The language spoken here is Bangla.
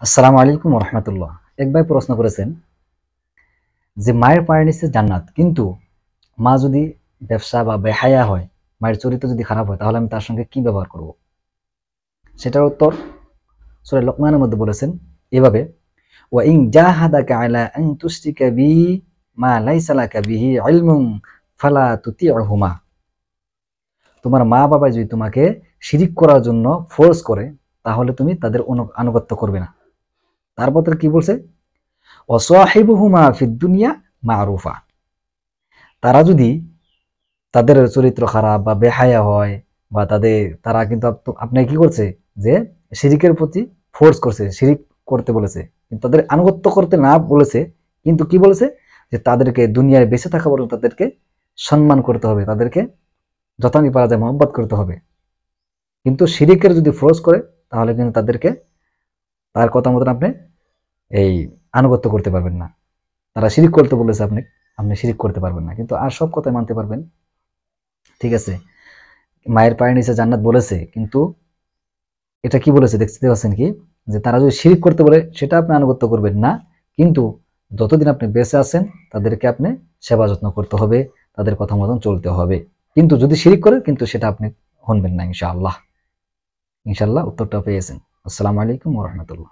আসসালামু আলাইকুম রহমতুল্লাহ। এক ভাই প্রশ্ন করেছেন যে মায়ের পায়ের নিচে জান্নাত, কিন্তু মা যদি ব্যবসা বা বেহায়া হয়, মায়ের চরিত্র যদি খারাপ হয়, তাহলে আমি তার সঙ্গে কি ব্যবহার করব? সেটার উত্তর সূরা লোকমানের মধ্যে বলেছেন এভাবে, ওয়া ইন জাহাদাকা আলা আন তুশরিকা বি মা লাইসা লাকা বিহি ইলমুন ফালা তুতি'হুমা। তোমার মা বাবা যদি তোমাকে শিরিক করার জন্য ফোর্স করে, তাহলে তুমি তাদের আনুগত্য করবে না। তারপর কি বলছে? ওয়াসাহিবুহুমা ফিদ দুনিয়া মারুফা। তারা যদি তাদের চরিত্র খারাপ বা বেহায়া হয়, বা তারা কিন্তু আপনাকে কি করছে, যে শিরিকের প্রতি ফোর্স করছে, শিরিক করতে বলেছে, কিন্তু তাদের আনুগত্য করতে না বলেছে, কিন্তু কি বলেছে, যে তাদেরকে দুনিয়ায় বেঁচে থাকা পর্যন্ত তাদেরকে সম্মান করতে হবে, তাদেরকে যথানি পারা যায় মহব্বত করতে হবে। কিন্তু শিরিকের যদি ফোর্স করে, তাহলে কিন্তু তাদেরকে তার কথা মতন আপনি এই আনুগত্য করতে পারবেন না। তারা শিরিক করতে বলেছে, আপনি আপনি শিরিক করতে পারবেন না, কিন্তু আর সব কথাই মানতে পারবেন। ঠিক আছে, মায়ের পায়ের নিচে জান্নাত বলেছে, কিন্তু এটা কি বলেছে দেখতে পাচ্ছেন কি, যে তারা যদি শিরিক করতে বলে সেটা আপনি আনুগত্য করবেন না, কিন্তু যতদিন আপনি বেঁচে আছেন তাদেরকে আপনি সেবা যত্ন করতে হবে, তাদের কথা মতন চলতে হবে। কিন্তু যদি শিরিক করে, কিন্তু সেটা আপনি শুনবেন না। ইনশাআল্লাহ। ইনশাআল্লাহ উত্তরটা পেয়েছেন। আসসালামু আলাইকুম ওয়া রাহমাতুল্লাহ।